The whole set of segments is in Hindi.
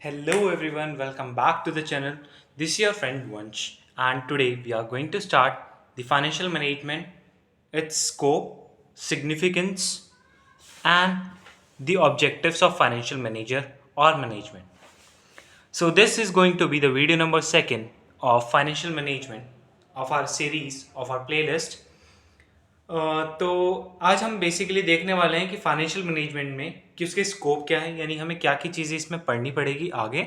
Hello everyone, welcome back to the channel. This is your friend Vansh, and today we are going to start the financial management, its scope, significance, and the objectives of financial manager or management. So this is going to be the video number second of financial management of our series of our playlist. तो आज हम बेसिकली देखने वाले हैं कि फाइनेंशियल मैनेजमेंट में कि उसके स्कोप क्या है, यानी हमें क्या क्या चीज़ें इसमें पढ़नी पड़ेगी आगे,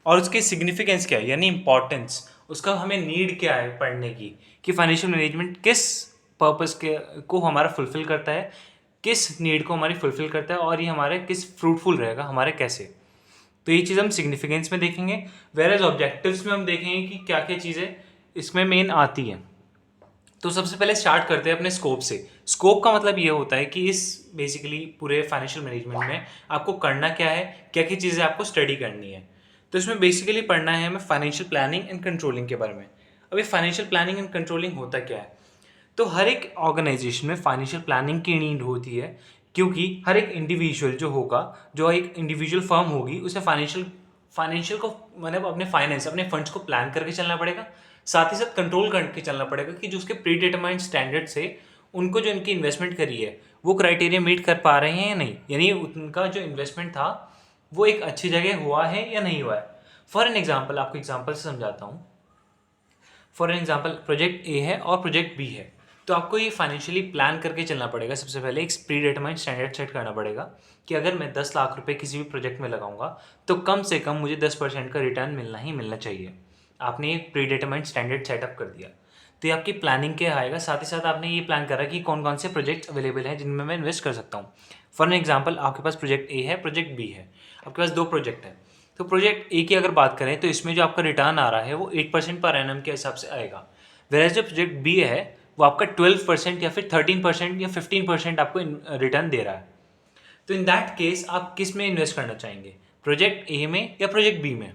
और उसकी सिग्निफिकेंस क्या है, यानी इंपॉर्टेंस, उसका हमें नीड क्या है पढ़ने की, कि फाइनेंशियल मैनेजमेंट किस पर्पस के को हमारा फुलफिल करता है, किस नीड को हमारी फुलफिल करता है, और ये हमारे किस फ्रूटफुल रहेगा हमारे कैसे। तो ये चीज़ हम सिग्निफिकेंस में देखेंगे, वेर एज ऑब्जेक्टिव्स में हम देखेंगे कि क्या क्या चीज़ें इसमें मेन आती हैं। तो सबसे पहले स्टार्ट करते हैं अपने स्कोप से। स्कोप का मतलब ये होता है कि इस बेसिकली पूरे फाइनेंशियल मैनेजमेंट में आपको करना क्या है, क्या क्या चीज़ें आपको स्टडी करनी है। तो इसमें बेसिकली पढ़ना है हमें फाइनेंशियल प्लानिंग एंड कंट्रोलिंग के बारे में। अभी फाइनेंशियल प्लानिंग एंड कंट्रोलिंग होता क्या है? तो हर एक ऑर्गेनाइजेशन में फाइनेंशियल प्लानिंग की नीड होती है, क्योंकि हर एक इंडिविजुअल जो होगा, जो एक इंडिविजुअल फर्म होगी, उसे फाइनेंशियल फाइनेंशियल को मतलब अपने फाइनेंस अपने फंड्स को प्लान करके चलना पड़ेगा, साथ ही साथ कंट्रोल करके चलना पड़ेगा कि जो उसके प्री डिटरमाइंड स्टैंडर्ड से उनको जो इनकी इन्वेस्टमेंट करी है वो क्राइटेरिया मीट कर पा रहे हैं या नहीं, यानी उनका जो इन्वेस्टमेंट था वो एक अच्छी जगह हुआ है या नहीं हुआ है। फॉर एन एग्जाम्पल, आपको एग्जाम्पल से समझाता हूँ। फॉर एग्जाम्पल, प्रोजेक्ट ए है और प्रोजेक्ट बी है, तो आपको ये फाइनेंशियली प्लान करके चलना पड़ेगा। सबसे पहले एक प्री डिटरमाइंड स्टैंडर्ड सेट करना पड़ेगा कि अगर मैं 10 लाख रुपए किसी भी प्रोजेक्ट में लगाऊंगा तो कम से कम मुझे 10% का रिटर्न मिलना ही मिलना चाहिए। आपने एक प्री डिटरमाइंड स्टैंडर्ड सेटअप कर दिया, तो ये आपकी प्लानिंग के आएगा। साथ ही साथ आपने ये प्लान करा कि कौन कौन से प्रोजेक्ट अवेलेबल हैं जिनमें मैं इन्वेस्ट कर सकता हूँ। फॉर एन एग्जाम्पल, आपके पास प्रोजेक्ट ए है, प्रोजेक्ट बी है, आपके पास दो प्रोजेक्ट हैं। तो प्रोजेक्ट ए की अगर बात करें तो इसमें जो आपका रिटर्न आ रहा है वो 8% पर एनम के हिसाब से आएगा, वेराज जो प्रोजेक्ट बी है वो आपका 12% या फिर 13% या 15% आपको रिटर्न दे रहा है। तो इन दैट केस आप किस में इन्वेस्ट करना चाहेंगे, प्रोजेक्ट ए में या प्रोजेक्ट बी में?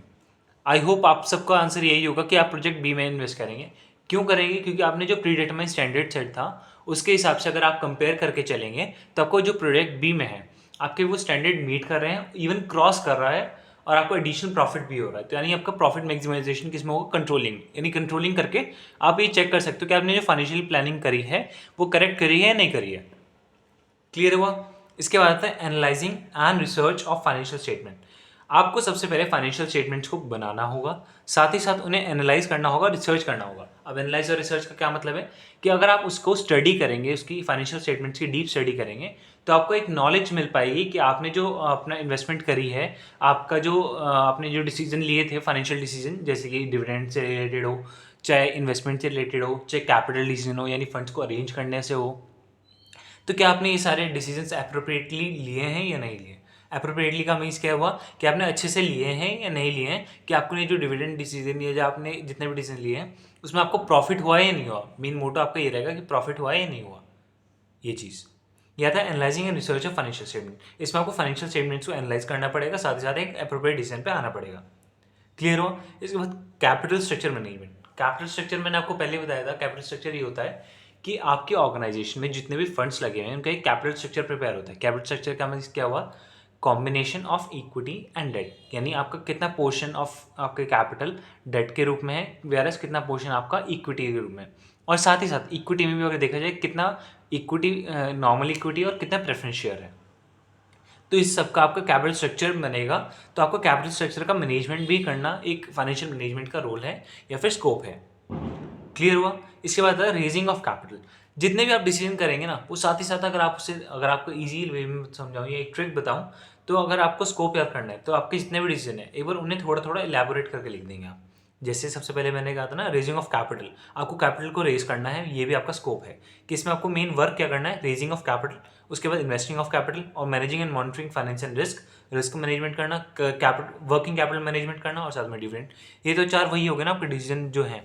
आई होप आप सबका आंसर यही होगा कि आप प्रोजेक्ट बी में इन्वेस्ट करेंगे। क्यों करेंगे? क्योंकि आपने जो प्री डिटरमाइंड स्टैंडर्ड सेट था उसके हिसाब से अगर आप कंपेयर करके चलेंगे तो आपको जो प्रोजेक्ट बी में है आपके वो स्टैंडर्ड मीट कर रहे हैं, इवन क्रॉस कर रहा है, और आपको एडिशनल प्रॉफिट भी हो रहा है। तो यानी आपका प्रॉफिट मैक्सिमाइजेशन किस में होगा? कंट्रोलिंग, यानी कंट्रोलिंग करके आप ये चेक कर सकते हो कि आपने जो फाइनेंशियल प्लानिंग करी है वो करेक्ट करी है या नहीं करी है। क्लियर हुआ? इसके बाद आता है analysing and research of financial statement. आपको सबसे पहले फाइनेंशियल स्टेटमेंट्स को बनाना होगा, साथ ही साथ उन्हें एनालाइज करना होगा, रिसर्च करना होगा। अब एनालाइज और रिसर्च का क्या मतलब है कि अगर आप उसको स्टडी करेंगे, उसकी फाइनेंशियल स्टेटमेंट्स की डीप स्टडी करेंगे, तो आपको एक नॉलेज मिल पाएगी कि आपने जो अपना इन्वेस्टमेंट करी है, आपका जो आपने जो डिसीजन लिए थे फाइनेंशियल डिसीजन, जैसे कि डिविडेंड से रिलेटेड हो, चाहे इन्वेस्टमेंट से रिलेटेड हो, चाहे कैपिटल डिसीजन हो यानी फंड्स को अरेंज करने से हो, तो क्या आपने ये सारे डिसीजंस अप्रोप्रिएटली लिए हैं या नहीं लिए? अप्रोप्रिएटली का मीन्स क्या हुआ कि आपने अच्छे से लिए हैं या नहीं लिए हैं, कि आपने जो डिविडेंड डिसीजन लिया, जो आपने जितने भी डिसीजन लिए हैं उसमें आपको प्रॉफिट हुआ है या नहीं हुआ। मेन मोटो आपका ये रहेगा कि प्रॉफिट हुआ है या नहीं हुआ। ये चीज़ यह था analysing and research of financial statement. इसमें आपको फाइनेंशियल स्टेटमेंट्स को एनालाइज करना पड़ेगा, साथ ही साथ एक अप्रोप्रिएट डिसीजन पे आना पड़ेगा। क्लियर हो? इसके बाद capital structure management. Capital structure मैंने आपको पहले बताया था, कैपिटल स्ट्रक्चर ये होता है कि आपके ऑर्गेनाइजेशन में जितने भी फंड्स लगे हुए हैं उनका एक कैपिटल स्ट्रक्चर प्रिपेयर होता है। कैपिटल स्ट्रक्चर का मीन्स क्या हुआ? Combination of equity and debt, यानी आपका कितना पोर्शन ऑफ आपके कैपिटल डेट के रूप में है, वेरस कितना पोर्शन आपका इक्विटी के रूप में है। और साथ ही साथ इक्विटी में भी अगर देखा जाए कितना इक्विटी नॉर्मल इक्विटी और कितना प्रेफरेंस शेयर है। तो इस सब का आपका कैपिटल स्ट्रक्चर बनेगा। तो आपको कैपिटल स्ट्रक्चर का मैनेजमेंट भी करना एक फाइनेंशियल मैनेजमेंट का रोल है या फिर स्कोप है। क्लियर हुआ? इसके बाद है रेजिंग ऑफ कैपिटल। जितने भी आप डिसीजन करेंगे ना, वो साथ ही साथ अगर आपको ईजी वे में समझाऊँ या एक ट्रिक बताऊँ, तो अगर आपको स्कोप याद करना है तो आपके जितने भी डिसीजन है एक बार उन्हें थोड़ा थोड़ा इलेबोरेट करके लिख देंगे आप। जैसे सबसे पहले मैंने कहा था ना, रेजिंग ऑफ कैपिटल, आपको कैपिटल को रेज करना है, ये भी आपका स्कोप है कि इसमें आपको मेन वर्क क्या करना है, रेजिंग ऑफ कैपिटल, उसके बाद इन्वेस्टिंग ऑफ कैपिटल और managing and monitoring finance and risk management करना, कैपिटल वर्किंग कैपिटल मैनेजमेंट करना, और साथ में डिविडेंड। ये तो चार वही हो गए ना आपके डिसीजन जो हैं।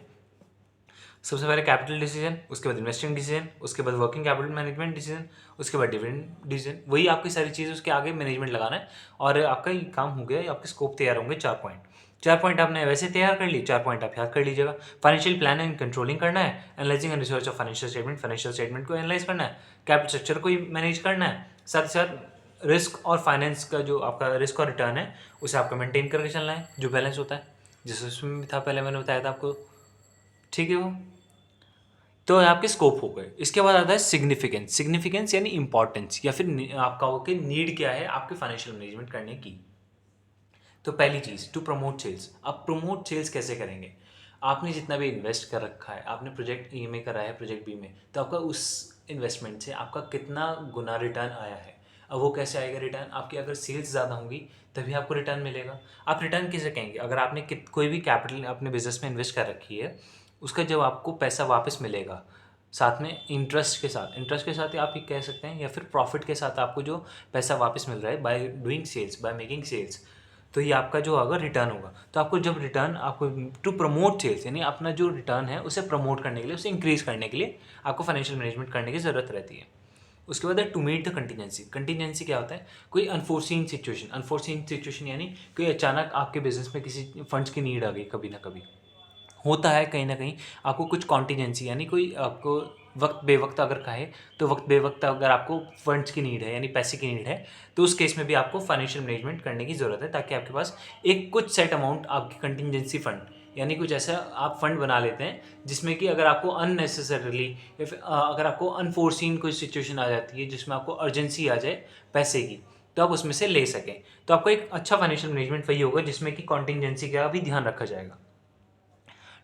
सबसे पहले कैपिटल डिसीजन, उसके बाद इन्वेस्टिंग डिसीजन, उसके बाद वर्किंग कैपिटल मैनेजमेंट डिसीजन, उसके बाद डिविडेंड डिसीजन। वही आपकी सारी चीज़ें, उसके आगे मैनेजमेंट लगाना है और आपका ये काम हो गया। आपके स्कोप तैयार होंगे 4 पॉइंट। 4 पॉइंट आपने वैसे तैयार कर ली, 4 पॉइंट आप याद कर लीजिएगा। फाइनेंशियल प्लानिंग एंड कंट्रोलिंग करना है, analysing and research of financial statement को एनालाइज करना है, कैपिटल स्ट्रक्चर को ही मैनेज करना है, साथ ही साथ रिस्क और फाइनेंस का जो आपका रिस्क और रिटर्न है उसे आपको मेंटेन करके चलना है, जो बैलेंस होता है, जिस उसमें भी था पहले मैंने बताया था आपको, ठीक है वो। तो ये आपके स्कोप हो गए। इसके बाद आता है सिग्निफिकेंस। सिग्निफिकेंस यानी इंपॉर्टेंस, या फिर आपका हो कि नीड क्या है आपके फाइनेंशियल मैनेजमेंट करने की। तो पहली चीज़, टू प्रमोट सेल्स। आप प्रमोट सेल्स कैसे करेंगे? आपने जितना भी इन्वेस्ट कर रखा है, आपने प्रोजेक्ट ए में करा है, प्रोजेक्ट बी में, तो आपका उस इन्वेस्टमेंट से आपका कितना गुना रिटर्न आया है। अब वो कैसे आएगा रिटर्न? आपकी अगर सेल्स ज़्यादा होंगी तभी आपको रिटर्न मिलेगा। आप रिटर्न कैसे कहेंगे? अगर आपने कोई भी कैपिटल अपने बिजनेस में इन्वेस्ट कर रखी है, उसका जब आपको पैसा वापस मिलेगा, साथ में इंटरेस्ट के साथ ही आप ये कह सकते हैं, या फिर प्रॉफिट के साथ आपको जो पैसा वापस मिल रहा है by doing sales, by making sales, तो ये आपका जो होगा रिटर्न होगा। तो आपको जब रिटर्न, आपको टू प्रमोट सेल्स यानी अपना जो रिटर्न है उसे प्रमोट करने के लिए, उसे इंक्रीज करने के लिए आपको फाइनेंशियल मैनेजमेंट करने की ज़रूरत रहती है। उसके बाद है to meet the contingency. Contingency क्या होता है? कोई अनफोर्सिन सिचुएशन। अनफोर्सिन सिचुएशन यानी कोई अचानक आपके बिजनेस में किसी फंड्स की नीड आ गई, कभी ना कभी होता है कहीं ना कहीं। आपको कुछ कॉन्टीजेंसी यानी कोई आपको वक्त बेवक्त अगर कहे तो वक्त बेवक्त अगर आपको फंड्स की नीड है यानी पैसे की नीड है, तो उस केस में भी आपको फाइनेंशियल मैनेजमेंट करने की ज़रूरत है, ताकि आपके पास एक कुछ सेट अमाउंट आपकी कंटीजेंसी फंड यानी कुछ ऐसा आप फंड बना लेते हैं जिसमें कि अगर आपको अननेसेसरली या फिर अगर आपको अनफोर्सिन कोई सिचुएशन आ जाती है जिसमें आपको अर्जेंसी आ जाए पैसे की, तो आप उसमें से ले सकें। तो आपको एक अच्छा फाइनेंशियल मैनेजमेंट वही होगा जिसमें कि कॉन्टीजेंसी का भी ध्यान रखा जाएगा।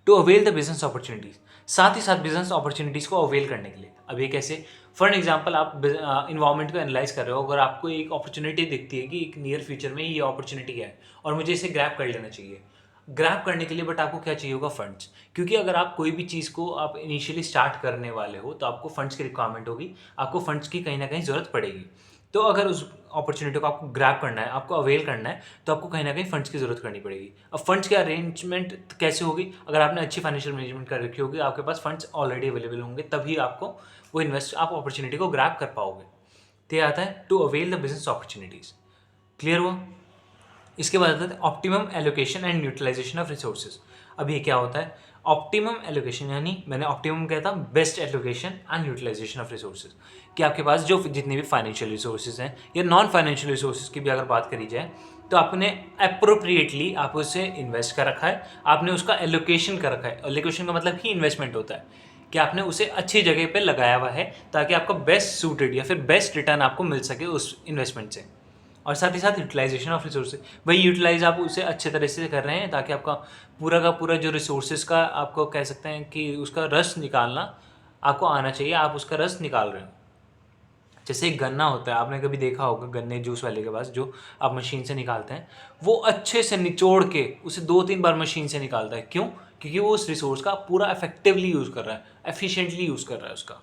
To avail the business opportunities, साथ ही साथ बिजनेस अपॉर्चुनिटीज़ को अवेल करने के लिए। अब ये कैसे? फॉर एग्जांपल आप इन्वायरमेंट को एनालाइज कर रहे हो, अगर आपको एक अपॉर्चुनिटी दिखती है कि एक नियर फ्यूचर में ये अपॉर्चुनिटी है और मुझे इसे ग्रैब कर लेना चाहिए। ग्रैब करने के लिए बट आपको क्या चाहिए होगा? फंड्स। क्योंकि अगर आप कोई भी चीज़ को आप इनिशियली स्टार्ट करने वाले हो तो आपको फंड्स की रिक्वायरमेंट होगी, आपको फंड्स की कहीं ना कहीं ज़रूरत पड़ेगी। तो अगर उस अपॉर्चुनिटी को आपको ग्रैब करना है, आपको अवेल करना है, तो आपको कहीं ना कहीं फंड्स की ज़रूरत करनी पड़ेगी। अब फंड्स की अरेंजमेंट कैसे होगी? अगर आपने अच्छी फाइनेंशियल मैनेजमेंट कर रखी होगी, आपके पास फंड्स ऑलरेडी अवेलेबल होंगे, तभी आपको वो आप अपॉर्चुनिटी को ग्रैब कर पाओगे। तो ये आता है to avail the business opportunities. Clear हुआ? इसके बाद आता है optimum allocation and utilisation of resources. अब ये क्या होता है? ऑप्टिमम एलोकेशन यानी मैंने ऑप्टिमम कहा था, best allocation and utilisation of resources, कि आपके पास जो जितने भी फाइनेंशियल रिसोर्सेज हैं या नॉन फाइनेंशियल रिसोर्सेज की भी अगर बात करी जाए, तो आपने अप्रोप्रिएटली आप उसे इन्वेस्ट कर रखा है, आपने उसका एलोकेशन कर रखा है। एलोकेशन का मतलब ही इन्वेस्टमेंट होता है कि आपने उसे अच्छी जगह पे लगाया हुआ है ताकि आपका बेस्ट सूटेड या फिर बेस्ट रिटर्न आपको मिल सके उस इन्वेस्टमेंट से। और साथ ही साथ यूटिलाइजेशन ऑफ रिसोर्सेज, भाई यूटिलाइज आप उसे अच्छे तरह से कर रहे हैं ताकि आपका पूरा का पूरा जो रिसोर्सेज का आपको कह सकते हैं कि उसका रस निकालना आपको आना चाहिए, आप उसका रस निकाल रहे हो। जैसे एक गन्ना होता है, आपने कभी देखा होगा गन्ने जूस वाले के पास जो आप मशीन से निकालते हैं, वो अच्छे से निचोड़ के उसे 2-3 बार मशीन से निकालता है। क्यों? क्योंकि वो उस रिसोर्स का पूरा इफेक्टिवली यूज़ कर रहा है, एफिशिएंटली यूज़ कर रहा है उसका।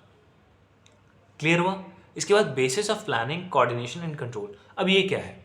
क्लियर हुआ? इसके बाद basis of planning, coordination and control. अब ये क्या है?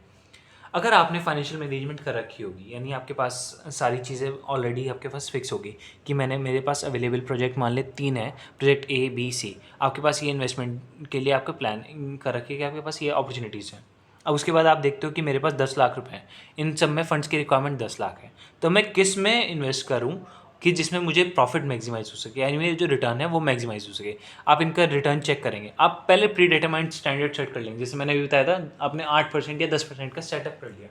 अगर आपने फाइनेंशियल मैनेजमेंट कर रखी होगी यानी आपके पास सारी चीज़ें ऑलरेडी आपके पास फिक्स होगी कि मेरे पास अवेलेबल प्रोजेक्ट मान ले 3 है, प्रोजेक्ट ए बी सी, आपके पास ये इन्वेस्टमेंट के लिए आपका प्लान कर रखी है कि आपके पास ये अपॉर्चुनिटीज़ हैं। अब उसके बाद आप देखते हो कि मेरे पास 10 लाख रुपए हैं, इन सब में फंड्स की रिक्वायरमेंट 10 लाख है, तो मैं किस में इन्वेस्ट करूँ कि जिसमें मुझे प्रॉफिट मैक्सिमाइज हो सके, यानी मेरे जो रिटर्न है वो मैक्सिमाइज हो सके। आप इनका रिटर्न चेक करेंगे, आप पहले प्री डिटरमाइंड स्टैंडर्ड सेट कर लेंगे, जैसे मैंने अभी बताया था, आपने 8% या 10% का सेटअप कर लिया।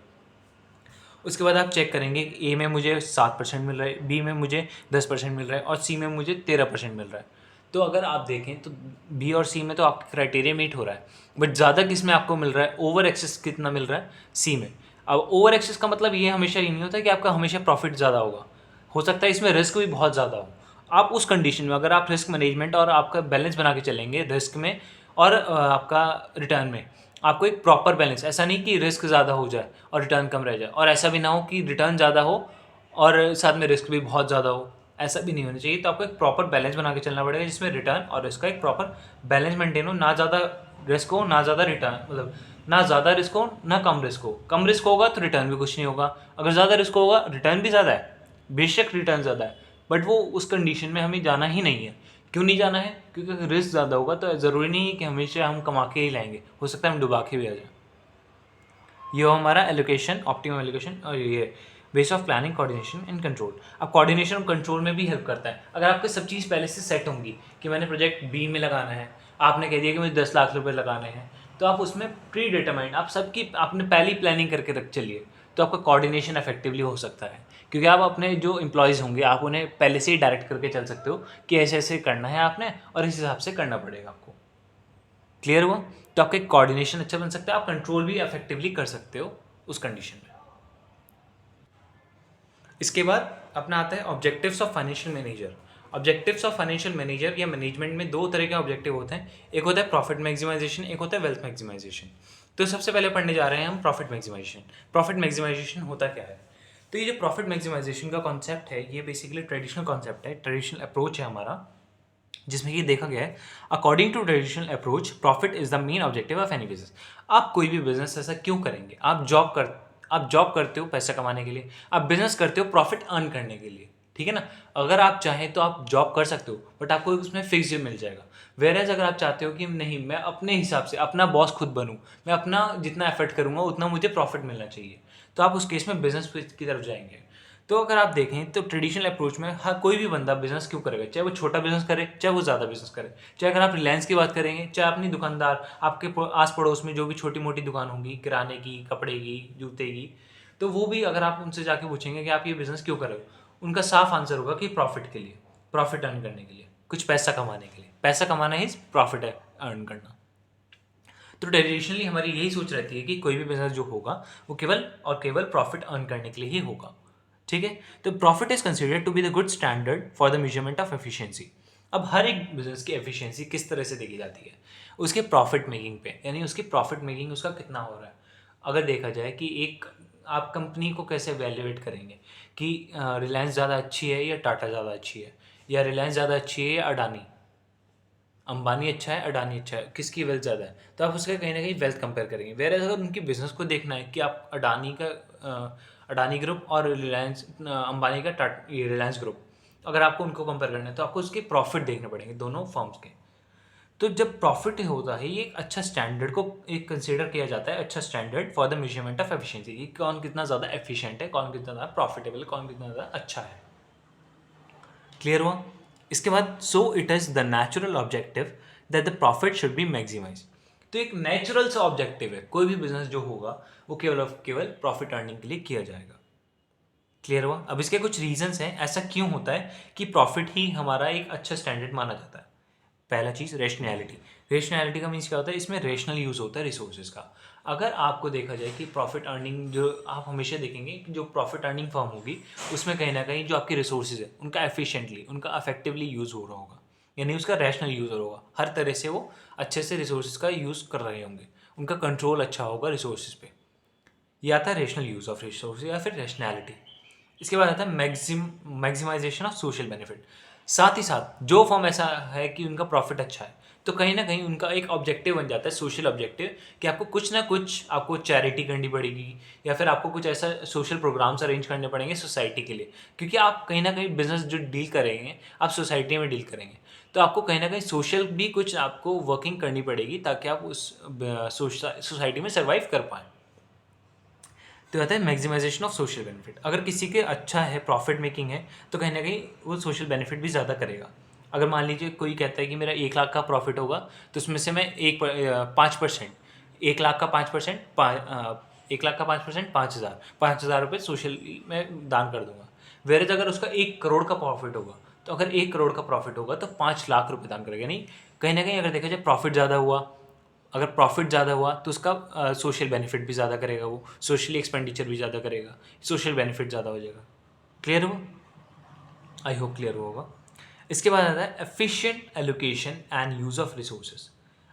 उसके बाद आप चेक करेंगे ए में मुझे 7% मिल रहा है, बी में मुझे 10% मिल रहा है और सी में मुझे 13% मिल रहा है। तो अगर आप देखें तो बी और सी में तो आपका क्राइटेरिया मीट हो रहा है, बट ज़्यादा किस में आपको मिल रहा है? ओवर एक्सेस कितना मिल रहा है? सी में। अब ओवर एक्सेस का मतलब ये हमेशा ये नहीं होता कि आपका हमेशा प्रॉफिट ज़्यादा होगा, हो सकता है इसमें रिस्क भी बहुत ज़्यादा हो। आप उस कंडीशन में अगर आप रिस्क मैनेजमेंट और आपका बैलेंस बना के चलेंगे रिस्क में और आपका रिटर्न में, आपको एक प्रॉपर बैलेंस, ऐसा नहीं कि रिस्क ज़्यादा हो जाए और रिटर्न कम रह जाए, और ऐसा भी ना हो कि रिटर्न ज़्यादा हो और साथ में रिस्क भी बहुत ज़्यादा हो, ऐसा भी नहीं होना चाहिए। तो आपको एक प्रॉपर बैलेंस बना के चलना पड़ेगा जिसमें रिटर्न और रिस्क का एक प्रॉपर बैलेंस मेंटेन हो, ना ज़्यादा रिस्क हो ना ज़्यादा रिटर्न, मतलब ना ज़्यादा रिस्क हो ना कम रिस्क हो। कम रिस्क होगा तो रिटर्न भी कुछ नहीं होगा, अगर ज़्यादा रिस्क होगा रिटर्न भी ज़्यादा है, बेशक रिटर्न ज़्यादा है, बट वो उस कंडीशन में हमें जाना ही नहीं है। क्यों नहीं जाना है? क्योंकि अगर रिस्क ज़्यादा होगा तो ज़रूरी नहीं है कि हमेशा हम कमा के ही लाएंगे, हो सकता है हम डुबा के भी आ जाए। ये हो हमारा एलोकेशन, ऑप्टिमम एलोकेशन, और ये base of planning, coordination and control. अब कोऑर्डिनेशन और कंट्रोल में भी हेल्प करता है। अगर आपको सब चीज़ पहले से सेट होंगी कि मैंने प्रोजेक्ट बी में लगाना है, आपने कह दिया कि मुझे 10 लाख रुपए लगाने हैं, तो आप उसमें प्री डिटरमाइंड आप सबकी आपने पहली प्लानिंग करके रख चलिए, तो आपका कोऑर्डिनेशन इफेक्टिवली हो सकता है, क्योंकि आप अपने जो एम्प्लॉयज़ होंगे आप उन्हें पहले से ही डायरेक्ट करके चल सकते हो कि ऐसे ऐसे करना है आपने और इस हिसाब से करना पड़ेगा आपको। क्लियर हुआ? तो आपका एक कोऑर्डिनेशन अच्छा बन सकता है, आप कंट्रोल भी इफेक्टिवली कर सकते हो उस कंडीशन में। इसके बाद अपना आता है objectives of financial manager. Objectives of financial manager या मैनेजमेंट में दो तरह के ऑब्जेक्टिव होते हैं, एक होता है प्रॉफिट मैक्सिमाइजेशन, एक होता है वेल्थ मैक्सिमाइजेशन। तो सबसे पहले पढ़ने जा रहे हैं हम प्रॉफिट मैक्सिमाइजेशन। प्रॉफिट मैक्सिमाइजेशन होता क्या है? तो ये जो प्रॉफिट मैक्सिमाइजेशन का कॉन्सेप्ट है ये बेसिकली ट्रेडिशनल कॉन्सेप्ट है, ट्रेडिशनल अप्रोच है हमारा, जिसमें ये देखा गया है according to traditional approach profit is the main objective of any business. आप कोई भी बिजनेस ऐसा क्यों करेंगे? आप जॉब करते हो पैसा कमाने के लिए, आप बिजनेस करते हो प्रॉफिट अर्न करने के लिए, ठीक है ना। अगर आप चाहें तो आप जॉब कर सकते हो बट आपको उसमें फिक्स मिल जाएगा। वेरेज अगर आप चाहते हो कि नहीं मैं अपने हिसाब से अपना बॉस खुद बनूं, मैं अपना जितना एफर्ट करूंगा उतना मुझे प्रॉफिट मिलना चाहिए, तो आप उस केस में बिजनेस की तरफ जाएंगे। तो अगर आप देखें तो ट्रेडिशनल अप्रोच में हर कोई भी बंदा बिजनेस क्यों करेगा, चाहे वो छोटा बिजनेस करे चाहे वो ज़्यादा बिजनेस करे। चाहे अगर आप रिलायंस की बात करेंगे, चाहे अपनी दुकानदार आपके आस पड़ोस में जो भी छोटी मोटी दुकान होंगी किराने की, कपड़े की, जूते की, तो वो भी अगर आप उनसे जाके पूछेंगे कि आप ये बिज़नेस क्यों कर रहे हो, उनका साफ आंसर होगा कि प्रॉफिट के लिए, प्रॉफिट अर्न करने के लिए, कुछ पैसा कमाने के लिए। पैसा कमाना ही प्रॉफिट है, अर्न करना। तो ट्रेडिशनली हमारी यही सोच रहती है कि कोई भी बिजनेस जो होगा वो केवल और केवल प्रॉफिट अर्न करने के लिए ही होगा, ठीक है। तो profit is considered to be the good standard for the measurement of efficiency. अब हर एक बिजनेस की एफिशिएंसी किस तरह से देखी जाती है? उसके प्रॉफिट मेकिंग पे, यानी उसकी प्रॉफिट मेकिंग उसका कितना हो रहा है। अगर देखा जाए कि एक आप कंपनी को कैसे वैल्यूएट करेंगे कि रिलायंस ज़्यादा अच्छी है या टाटा ज़्यादा अच्छी है, या रिलायंस ज़्यादा अच्छी है या अडानी, अंबानी अच्छा है अडानी अच्छा है, किसकी वेल्थ ज़्यादा है, तो आप उसका कहीं ना कहीं वेल्थ कंपेयर करेंगे। वेर अगर उनकी बिजनेस को देखना है कि आप अडानी ग्रुप और रिलायंस अंबानी का ये रिलायंस ग्रुप, अगर आपको उनको कंपेयर करना है तो आपको उसके प्रॉफिट देखने पड़ेंगे दोनों फर्म्स के। तो जब प्रॉफिट होता है ये एक अच्छा स्टैंडर्ड को एक कंसीडर किया जाता है, अच्छा standard for the measurement of efficiency, कि कौन कितना ज़्यादा एफिशिएंट है, कौन कितना ज़्यादा प्रॉफिटेबल है, कौन कितना ज़्यादा अच्छा है। क्लियर हुआ? इसके बाद so it is the natural objective that the profit should be maximize. तो एक नेचुरल सा ऑब्जेक्टिव है, कोई भी बिजनेस जो होगा वो केवल और केवल प्रॉफिट अर्निंग के लिए किया जाएगा। क्लियर हुआ? अब इसके कुछ रीजंस हैं ऐसा क्यों होता है कि प्रॉफिट ही हमारा एक अच्छा स्टैंडर्ड माना जाता है। पहला चीज़ रेशनैलिटी। रेशनैलिटी का मीन्स क्या होता है? इसमें रेशनल यूज़ होता है रिसोर्सेज का। अगर आपको देखा जाए कि प्रॉफिट अर्निंग जो आप हमेशा देखेंगे कि जो प्रॉफिट अर्निंग फर्म होगी उसमें कहीं ना कहीं जो आपके रिसोर्सेज है उनका एफिशिएंटली उनका इफेक्टिवली यूज़ हो रहा होगा, यानी उसका रैशनल यूज़ हो रहा होगा, हर तरह से वो अच्छे से रिसोर्सेज का यूज़ कर रहे होंगे, उनका कंट्रोल अच्छा होगा रिसोर्सेज पे। ये आता है रेशनल यूज़ ऑफ रिसोर्स या फिर रैशनैलिटी। इसके बाद आता है मैक्सिमाइजेशन ऑफ सोशल बेनिफिट। साथ ही साथ जो फॉर्म ऐसा है कि उनका प्रॉफिट अच्छा है तो कहीं ना कहीं उनका एक ऑब्जेक्टिव बन जाता है, सोशल ऑब्जेक्टिव, कि आपको कुछ ना कुछ आपको चैरिटी करनी पड़ेगी या फिर आपको कुछ ऐसा सोशल प्रोग्राम्स अरेंज करने पड़ेंगे सोसाइटी के लिए, क्योंकि आप कहीं ना कहीं बिजनेस जो डील करेंगे आप सोसाइटी में डील करेंगे, तो आपको कहीं ना कहीं सोशल भी कुछ आपको वर्किंग करनी पड़ेगी ताकि आप उस सोसाइटी में सर्वाइव कर पाएँ। तो आता है मैक्सिमाइजेशन ऑफ सोशल बेनिफिट। अगर किसी के अच्छा है, प्रॉफिट मेकिंग है, तो कहीं ना कहीं वो सोशल बेनिफिट भी ज़्यादा करेगा। अगर मान लीजिए कोई कहता है कि मेरा 1 लाख का प्रॉफिट होगा तो उसमें से मैं 5%, 1 लाख का 5%, 1 लाख का 5% 5,000, 5,000 रुपये सोशल में दान कर दूंगा। वेरेज अगर उसका 1 करोड़ का प्रॉफिट होगा तो अगर 1 करोड़ का प्रॉफिट होगा तो 5 लाख रुपये दान करेगा। नहीं, कहीं ना कहीं अगर देखा जाए प्रॉफिट ज़्यादा हुआ, अगर प्रॉफिट ज़्यादा हुआ तो उसका सोशल बेनिफिट भी ज़्यादा करेगा, वो सोशली एक्सपेंडिचर भी ज़्यादा करेगा, सोशल बेनिफिट ज़्यादा हो जाएगा। क्लियर हुआ? आई होप क्लियर होगा। इसके बाद आता है efficient allocation and use of resources.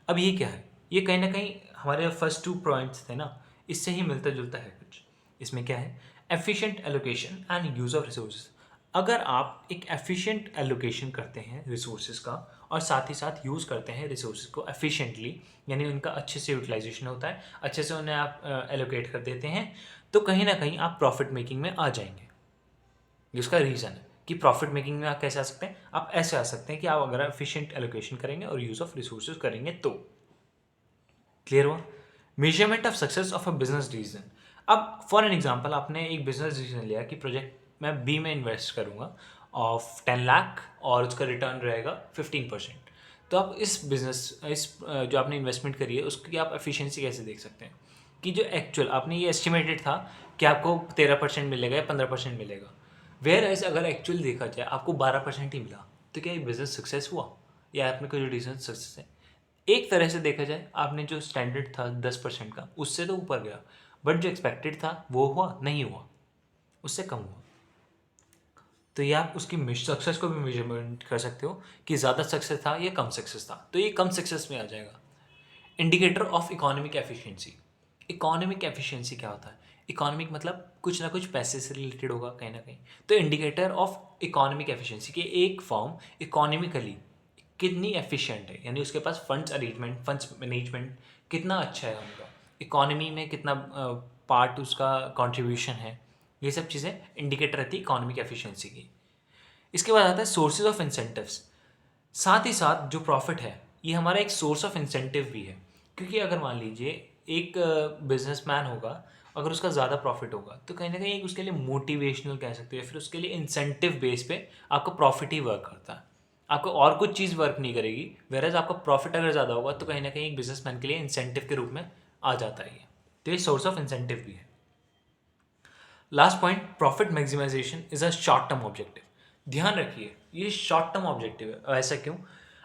अब ये क्या है? ये कहीं ना कहीं हमारे फर्स्ट 2 पॉइंट्स थे ना, इससे ही मिलता जुलता है कुछ। इसमें क्या है? Efficient allocation and use of resources. अगर आप एक एफिशिएंट एलोकेशन करते हैं रिसोर्सेज का और साथ ही साथ यूज़ करते हैं रिसोर्सेज को एफिशिएंटली, यानी उनका अच्छे से यूटिलाइजेशन होता है, अच्छे से उन्हें आप एलोकेट कर देते हैं, तो कहीं ना कहीं आप प्रॉफिट मेकिंग में आ जाएंगे। जिसका रीज़न है कि प्रॉफिट मेकिंग में आप कैसे आ सकते हैं? आप ऐसे आ सकते हैं कि आप अगर एफिशिएंट एलोकेशन करेंगे और यूज़ ऑफ रिसोर्सेज करेंगे तो। क्लियर हुआ? Measurement of success of a business decision. अब फॉर एन एग्जांपल आपने एक बिजनेस डिसीजन लिया कि प्रोजेक्ट मैं बी में इन्वेस्ट करूंगा ऑफ 10 लाख और उसका रिटर्न रहेगा 15%। तो आप इस बिजनेस जो आपने इन्वेस्टमेंट करी है उसकी आप एफिशिएंसी कैसे देख सकते हैं कि जो एक्चुअल आपने ये एस्टिमेटेड था कि आपको 13% मिलेगा या 15% मिलेगा, वेयर एज अगर एक्चुअल देखा जाए आपको 12% ही मिला, तो क्या ये बिजनेस सक्सेस हुआ या आपने कोई रीजन सक्सेस है? एक तरह से देखा जाए आपने जो स्टैंडर्ड था 10% का उससे तो ऊपर गया, बट जो एक्सपेक्टेड था वो हुआ नहीं हुआ, उससे कम हुआ। तो ये आप उसकी सक्सेस को भी मेजरमेंट कर सकते हो कि ज़्यादा सक्सेस था या कम सक्सेस था, तो ये कम सक्सेस में आ जाएगा। Indicator of economic efficiency. Economic efficiency क्या होता है? इकोनॉमिक मतलब कुछ ना कुछ पैसे से रिलेटेड होगा कहीं ना कहीं। तो इंडिकेटर ऑफ इकोनॉमिक एफिशिएंसी कि एक फॉर्म इकोनॉमिकली कितनी एफिशिएंट है, यानी उसके पास फंड्स अरेंजमेंट, फंड्स मैनेजमेंट कितना अच्छा है उनका, इकोनॉमी में कितना पार्ट उसका कंट्रीब्यूशन है, ये सब चीज़ें इंडिकेटर रहती है इकोनॉमिक एफिशिएंसी की। इसके बाद आता है सोर्सेज ऑफ इंसेंटिव्स। साथ ही साथ जो प्रॉफिट है ये हमारा एक सोर्स ऑफ इंसेंटिव भी है, क्योंकि अगर मान लीजिए एक बिजनेसमैन होगा, अगर उसका ज़्यादा प्रॉफिट होगा तो कहीं ना कहीं एक उसके लिए मोटिवेशनल कह सकते हैं, फिर उसके लिए इंसेंटिव बेस पे आपका प्रॉफिट ही वर्क करता है, आपको और कुछ चीज़ वर्क नहीं करेगी। वेरएज आपका प्रॉफिट अगर ज़्यादा होगा तो कहीं ना कहीं एक बिजनेसमैन के लिए इंसेंटिव के रूप में आ जाता है ये, तो ये सोर्स ऑफ इंसेंटिव भी है। Last point, profit maximization is a short term objective. ध्यान रखिए ये शॉर्ट टर्म ऑब्जेक्टिव है। ऐसा क्यों?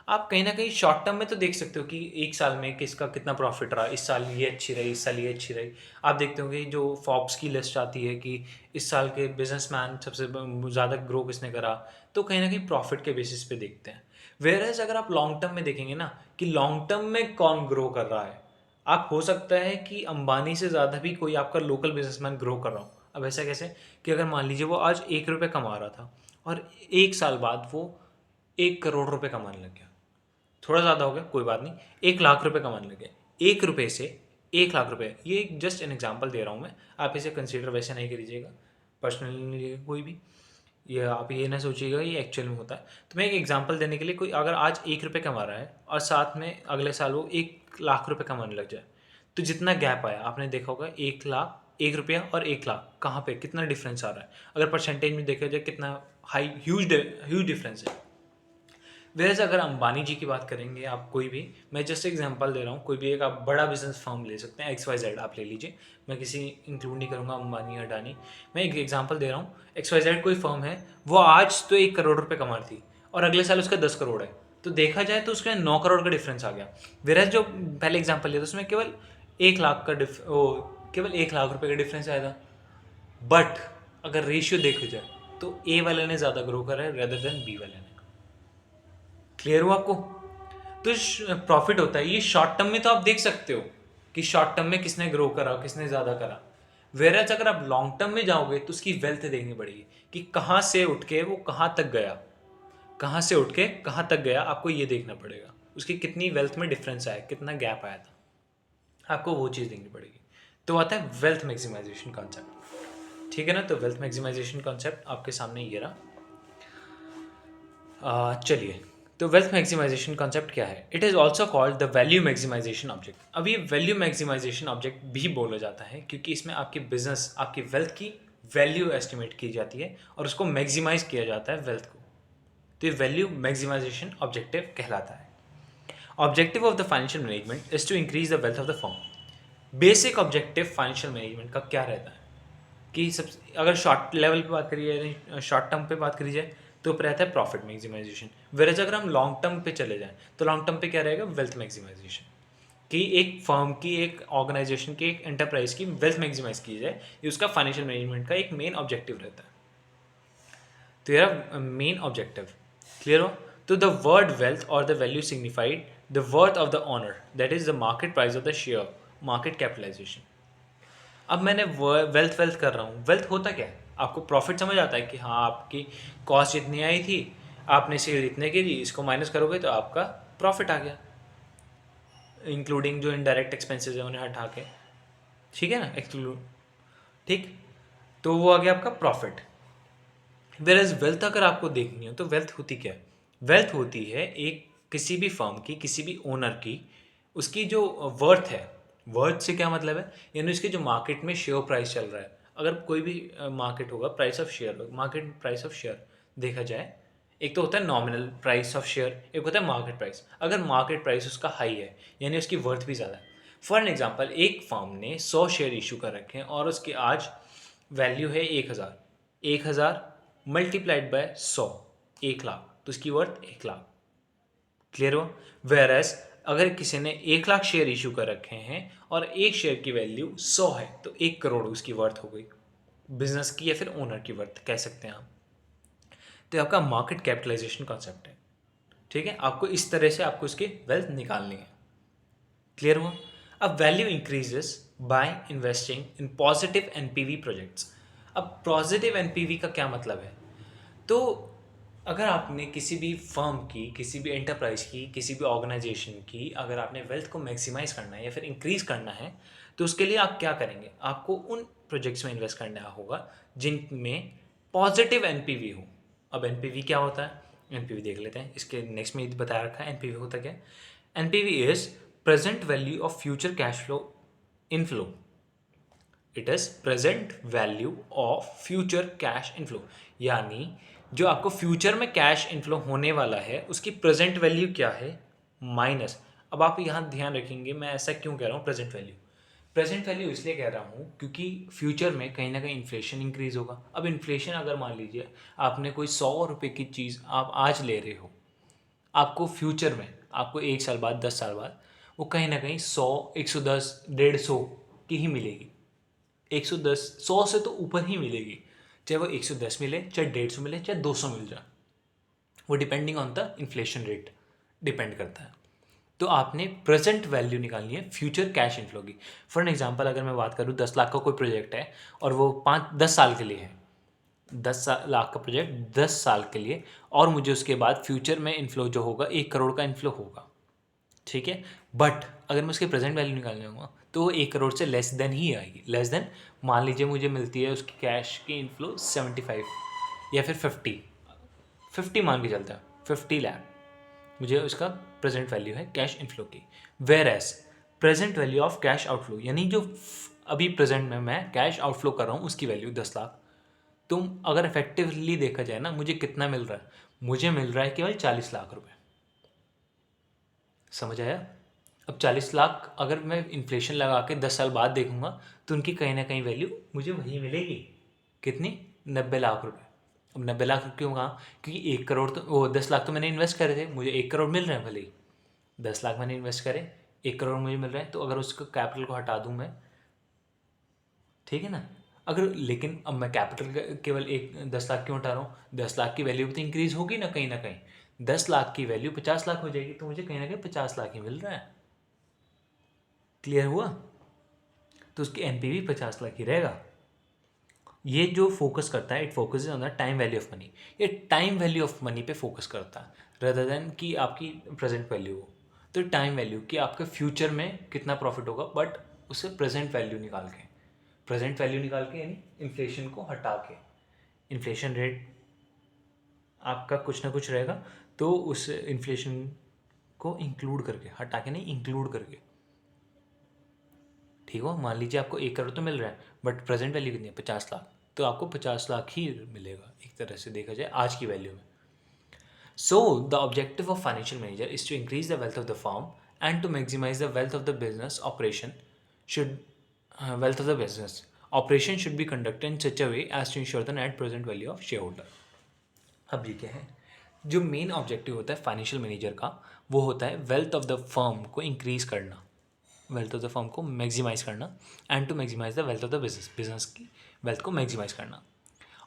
आप कहीं ना कहीं शॉर्ट टर्म में तो देख सकते हो कि एक साल में किसका कितना प्रॉफिट रहा, इस साल ये अच्छी रही, इस साल ये अच्छी रही। आप देखते होंगे जो फॉर्ब्स की लिस्ट आती है कि इस साल के बिजनेसमैन सबसे ज़्यादा ग्रो किसने करा, तो कहीं ना कहीं प्रॉफिट के बेसिस पे देखते हैं। वेयर अगर आप लॉन्ग टर्म में देखेंगे ना कि लॉन्ग टर्म में कौन ग्रो कर रहा है, आप हो सकता है कि अंबानी से ज़्यादा भी कोई आपका लोकल बिजनेसमैन ग्रो कर रहा हो। अब ऐसा कैसे कि अगर मान लीजिए वो आज 1 रुपये कमा रहा था और 1 साल बाद वो 1 करोड़ रुपए कमाने लग गया, थोड़ा ज़्यादा हो गया कोई बात नहीं, 1 लाख रुपए कमाने लग गया, 1 रुपये से 1 लाख रुपए, ये जस्ट एन एग्जाम्पल दे रहा हूँ मैं, आप इसे कंसिडर वैसे नहीं करिएगा, पर्सनली नहीं लीजिएगा कोई भी, ये आप ये ना सोचिएगा ये एक्चुअल में होता है। तो मैं एक एग्जांपल देने के लिए, कोई अगर आज 1 रुपये कमा रहा है और साथ में अगले साल वो 1 लाख रुपए कमाने लग जाए, तो जितना गैप आया आपने देखा होगा, 1 लाख, 1 रुपया और 1 लाख, कहाँ पे कितना डिफरेंस आ रहा है, अगर परसेंटेज में देखा जाए कितना हाई ह्यूज डिफरेंस है। वैसे अगर अंबानी जी की बात करेंगे, आप कोई भी, मैं जस्ट एग्जांपल दे रहा हूँ, कोई भी एक आप बड़ा बिजनेस फर्म ले सकते हैं, XYZ आप ले लीजिए, मैं किसी इंक्लूड नहीं करूँगा अंबानी अडानी, मैं एक एग्जांपल दे रहा हूँ। XYZ कोई फर्म है, वो आज तो 1 करोड़ रुपये कमा रही थी और अगले साल उसका 10 करोड़ है, तो देखा जाए तो उसका 9 करोड़ का डिफरेंस आ गया। वेरस जो पहले एग्जाम्पल लिया था उसमें केवल 1 लाख का केवल 1 लाख रुपये का डिफरेंस आया था। बट अगर रेशियो देखा जाए तो ए वाले ने ज़्यादा ग्रो करा है रेदर देन बी वाले ने। क्लियर हुआ आपको? तो प्रॉफिट होता है ये शॉर्ट टर्म में, तो आप देख सकते हो कि शॉर्ट टर्म में किसने ग्रो करा, किसने ज़्यादा करा। वेरएज अगर आप लॉन्ग टर्म में जाओगे तो उसकी वेल्थ देखनी पड़ेगी कि कहाँ से उठ के वो कहाँ तक गया, कहाँ से उठ के कहाँ तक गया, आपको ये देखना पड़ेगा उसकी कितनी वेल्थ में डिफरेंस आया, कितना गैप आया था, आपको वो चीज़ देखनी पड़ेगी। तो आता है वेल्थ मैक्सिमाइजेशन कॉन्सेप्ट, ठीक है ना? तो वेल्थ मैक्सिमाइजेशन कॉन्सेप्ट आपके सामने ये रहा। चलिए, तो वेल्थ मैक्सिमाइजेशन कॉन्सेप्ट क्या है? It is also called the value maximization object. अब ये वैल्यू मैक्सिमाइजेशन ऑब्जेक्ट भी बोला जाता है क्योंकि इसमें आपकी बिजनेस, आपकी वेल्थ की वैल्यू एस्टिमेट की जाती है और उसको मैक्सिमाइज किया जाता है वेल्थ को, तो ये वैल्यू मैक्सिमाइजेशन ऑब्जेक्टिव कहलाता है। Objective of the financial management is to increase the wealth of the firm. Basic objective financial management का क्या रहता है कि सब, अगर शॉर्ट लेवल पे बात करिए, शॉर्ट टर्म पे बात करी जाए तो रहता है प्रॉफिट मैक्सिमाइजेशन। वेरएज अगर हम लॉन्ग टर्म पे चले जाएं तो लॉन्ग टर्म पे क्या रहेगा? वेल्थ मैक्सिमाइजेशन, कि एक फर्म की, एक ऑर्गेनाइजेशन की, एक एंटरप्राइज की वेल्थ मैक्सिमाइज की जाए, ये उसका फाइनेंशियल मैनेजमेंट का एक मेन ऑब्जेक्टिव रहता है। तो ये मेन ऑब्जेक्टिव क्लियर हो? तो द वर्ड वेल्थ और the value signified the worth of the owner, that is the market price of the share, market capitalization. अब मैंने वेल्थ वेल्थ कर रहा हूँ, वेल्थ होता क्या है? आपको प्रॉफिट समझ आता है कि हाँ आपकी कॉस्ट इतनी आई थी, आपने सेल इतने की थी, इसको माइनस करोगे तो आपका प्रॉफिट आ गया, इंक्लूडिंग जो इनडायरेक्ट एक्सपेंसेस है उन्हें हटा के, ठीक है ना, एक्सक्लूड, ठीक, तो वो आ गया आपका प्रॉफिट। वेर एज वेल्थ अगर आपको देखनी हो तो वेल्थ होती क्या है? वेल्थ होती है एक किसी भी फर्म की, किसी भी ओनर की, उसकी जो वर्थ है, वर्थ से क्या मतलब है, यानी उसके जो मार्केट में शेयर प्राइस चल रहा है, अगर कोई भी मार्केट होगा, price of share, market price of share देखा जाए, एक तो होता है नॉमिनल प्राइस ऑफ शेयर, एक होता है मार्केट प्राइस। अगर मार्केट प्राइस उसका हाई है यानी उसकी वर्थ भी ज़्यादा है। फॉर एग्जांपल एक फर्म ने 100 शेयर इशू कर रखे हैं और उसकी आज वैल्यू है 1000, 1000 मल्टीप्लाइड बाय 100, 1 लाख, तो उसकी वर्थ 1 लाख। क्लियर हो? वेयर एज अगर किसी ने 1 लाख शेयर इशू कर रखे हैं और एक शेयर की वैल्यू 100 है तो 1 करोड़ उसकी वर्थ हो गई, बिजनेस की या फिर ओनर की वर्थ कह सकते हैं आप। तो ये आपका मार्केट कैपिटलाइजेशन कॉन्सेप्ट है। ठीक है, आपको इस तरह से आपको इसकी वेल्थ निकालनी है। क्लियर हुआ? अब value increases by investing in positive NPV projects. अब पॉजिटिव एनपीवी का क्या मतलब है? तो अगर आपने किसी भी फर्म की, किसी भी एंटरप्राइज की, किसी भी ऑर्गेनाइजेशन की अगर आपने वेल्थ को मैक्सिमाइज करना है या फिर इंक्रीज करना है तो उसके लिए आप क्या करेंगे? आपको उन प्रोजेक्ट्स में इन्वेस्ट करना होगा जिनमें पॉजिटिव एनपीवी हो। अब एनपीवी क्या होता है? एनपीवी देख लेते हैं, इसके नेक्स्ट में बताया रखा है एनपीवी होता क्या है। NPV is present value of future cash flow inflow. It is present value of future cash inflow, यानी जो आपको फ्यूचर में कैश इनफ्लो होने वाला है उसकी प्रेजेंट वैल्यू क्या है माइनस। अब आप यहाँ ध्यान रखेंगे मैं ऐसा क्यों कह रहा हूँ प्रेजेंट वैल्यू। प्रेजेंट वैल्यू इसलिए कह रहा हूँ क्योंकि फ्यूचर में कहीं ना कहीं इन्फ्लेशन इंक्रीज होगा। अब इन्फ्लेशन अगर मान लीजिए आपने कोई 100 रुपये की चीज़ आप आज ले रहे हो, आपको फ्यूचर में आपको 1 साल बाद, 10 साल बाद वो कहीं ना कहीं 100, 110, 150 की ही मिलेगी। 110, 100 से तो ऊपर ही मिलेगी, चाहे वो 110 मिले, चाहे 150 मिले, चाहे 200 मिल जाए, वो depending on the inflation rate depend करता है। तो आपने प्रेजेंट वैल्यू निकालनी है फ्यूचर कैश इनफ्लो की। फॉर एग्जांपल अगर मैं बात करूँ 10 लाख का कोई प्रोजेक्ट है और वो 10 साल के लिए है, 10 लाख का प्रोजेक्ट 10 साल के लिए, और मुझे उसके बाद फ्यूचर में इनफ्लो जो होगा 1 करोड़ का इनफ्लो होगा। ठीक है, बट अगर मैं उसके प्रेजेंट वैल्यू निकालने जाऊँगा तो वो 1 करोड़ से लेस देन ही आएगी। लेस देन मान लीजिए मुझे मिलती है उसकी कैश की इनफ्लो 75 या फिर 50 मान के चलता है 50 लाख मुझे उसका प्रेजेंट वैल्यू है कैश इनफ्लो की। Whereas present value of cash outflow, यानी जो अभी प्रेजेंट में मैं कैश आउटफ्लो कर रहा हूँ उसकी वैल्यू 10 लाख। तुम अगर इफेक्टिवली देखा जाए ना, मुझे कितना मिल रहा है? मुझे मिल रहा है केवल 40 लाख रुपए। समझ आया? अब 40 लाख अगर मैं इन्फ्लेशन लगा के 10 साल बाद देखूंगा तो उनकी कहीं ना कहीं वैल्यू मुझे वही मिलेगी। कितनी? 90 लाख रुपए। अब 90 लाख क्यों कहा? क्योंकि 1 करोड़ तो वो 10 लाख तो मैंने इन्वेस्ट करे थे, मुझे 1 करोड़ मिल रहे हैं भले ही। 10 लाख मैंने इन्वेस्ट करे, 1 करोड़ मुझे मिल रहा है, तो अगर उसका कैपिटल को हटा दूँ मैं, ठीक है ना? अगर लेकिन अब मैं कैपिटल केवल 10 लाख क्यों हटा रहा हूँ? 10 लाख की वैल्यू भी तो इंक्रीज होगी ना कहीं ना कहीं। 10 लाख की वैल्यू 50 लाख हो जाएगी तो मुझे कहीं ना कहीं 50 लाख ही मिल रहा है। क्लियर हुआ? तो उसकी एनपीवी 50 लाख ही रहेगा। ये जो फोकस करता है, it focus on the time value of money. ये टाइम वैल्यू ऑफ मनी पे फोकस करता है रदर देन कि आपकी प्रेजेंट वैल्यू हो। तो टाइम वैल्यू कि आपके फ्यूचर में कितना प्रॉफिट होगा, बट उससे प्रेजेंट वैल्यू निकाल के, प्रेजेंट वैल्यू निकाल के यानी इन्फ्लेशन को हटा के, इन्फ्लेशन रेट आपका कुछ ना कुछ रहेगा तो उस इन्फ्लेशन को इंक्लूड करके, हटा के नहीं इंक्लूड करके। ठीक हो? मान लीजिए आपको 1 करोड़ तो मिल रहा है बट प्रेजेंट वैल्यू कितनी है? 50 लाख, तो आपको 50 लाख ही मिलेगा एक तरह से देखा जाए आज की वैल्यू में। So the objective of financial manager is to increase the wealth of the firm and to maximize the wealth of the business operation should wealth of the business operation should be conducted in such a way as to ensure the net present value of shareholder। अब ये क्या है? जो मेन ऑब्जेक्टिव होता है फाइनेंशियल मैनेजर का वो होता है वेल्थ ऑफ द फर्म को इंक्रीज करना, वेल्थ ऑफ द फर्म को मैक्सिमाइज करना, and to maximize the wealth of the business, business की वेल्थ को मैक्सिमाइज करना।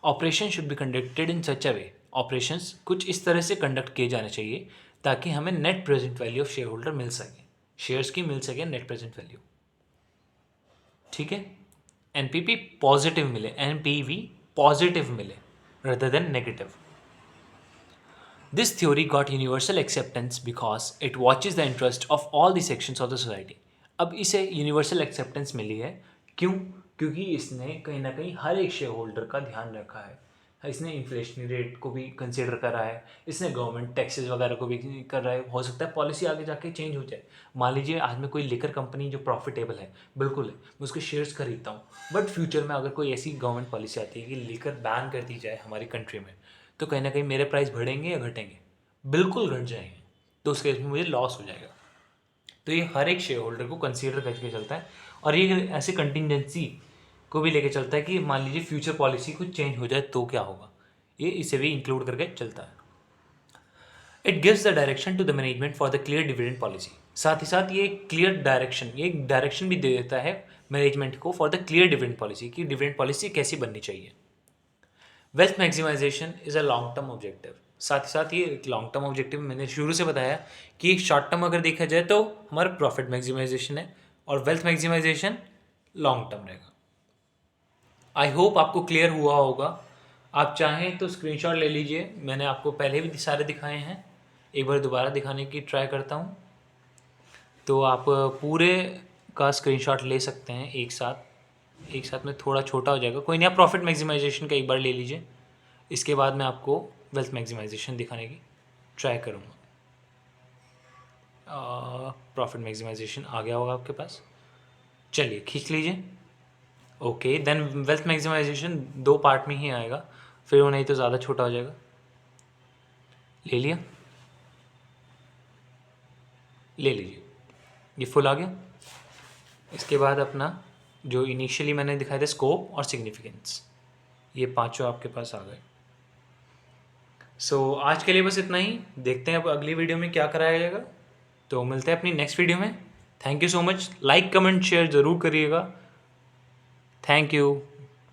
Operation should be conducted in such a way, operations कुछ इस तरह से कंडक्ट किए जाने चाहिए ताकि हमें net present value of shareholder मिल सके, शेयर्स की मिल सके नेट प्रेजेंट वैल्यू। ठीक है, एनपीपी पॉजिटिव मिले, एनपीवी पॉजिटिव मिले rather than negative। This theory got universal acceptance because it watches the interest of all the sections of the society। अब इसे यूनिवर्सल एक्सेप्टेंस मिली है क्यों? क्योंकि इसने कहीं ना कहीं हर एक शेयर होल्डर का ध्यान रखा है, इसने इन्फ्लेशनरी रेट को भी कंसिडर करा है, इसने गवर्नमेंट टैक्सेस वगैरह को भी कर रहा है। हो सकता है पॉलिसी आगे जाके चेंज हो जाए। मान लीजिए आज में कोई लिकर कंपनी जो प्रॉफिटेबल है, बिल्कुल है, मैं उसके शेयर्स खरीदता हूँ, बट फ्यूचर में अगर कोई ऐसी गवर्नमेंट पॉलिसी आती है कि लिकर बैन कर दी जाए हमारी कंट्री में, तो कहीं ना कहीं मेरे प्राइस बढ़ेंगे या घटेंगे? बिल्कुल घट जाएंगे, तो उस केस में मुझे लॉस हो जाएगा। तो ये हर एक शेयर होल्डर को कंसीडर करके चलता है, और ये ऐसे कंटिजेंसी को भी लेके चलता है कि मान लीजिए फ्यूचर पॉलिसी कुछ चेंज हो जाए तो क्या होगा, ये इसे भी इंक्लूड करके चलता है। It gives the direction to the management for the clear dividend policy. साथ ही साथ ये क्लियर डायरेक्शन, ये एक डायरेक्शन भी दे देता है मैनेजमेंट को for the clear dividend policy, कि डिविडेंड पॉलिसी कैसी बननी चाहिए। Wealth maximization is a long term objective. साथ ही साथ ये एक लॉन्ग टर्म ऑब्जेक्टिव मैंने शुरू से बताया कि शॉर्ट टर्म अगर देखा जाए तो हमारा प्रॉफिट मैक्सिमाइजेशन है, और वेल्थ मैक्सिमाइजेशन लॉन्ग टर्म रहेगा। आई होप आपको क्लियर हुआ होगा। आप चाहें तो स्क्रीनशॉट ले लीजिए, मैंने आपको पहले भी सारे दिखाए हैं, एक बार दोबारा दिखाने की ट्राई करता हूँ। तो आप पूरे का स्क्रीनशॉट ले सकते हैं एक साथ में थोड़ा छोटा हो जाएगा, कोई नहीं, आप प्रॉफिट मैक्सिमाइजेशन का एक बार ले लीजिए, इसके बाद मैं आपको वेल्थ मैक्सिमाइजेशन दिखाने की ट्राई करूँगा। प्रॉफिट मैक्सिमाइजेशन आ गया होगा आपके पास, चलिए खींच लीजिए। Okay, then wealth maximization 2 part में ही आएगा, फिर वो नहीं तो ज़्यादा छोटा हो जाएगा। ले लिया, ले लीजिए, ये फुल आ गया। इसके बाद अपना जो इनिशियली मैंने दिखाया था स्कोप और सिग्निफिकेंस, ये पांचों आपके पास आ गए। सो आज के लिए बस इतना ही, देखते हैं अब अगली वीडियो में क्या कराया जाएगा। तो मिलते हैं अपनी नेक्स्ट वीडियो में। Thank you so much, like comment share ज़रूर करिएगा। Thank you.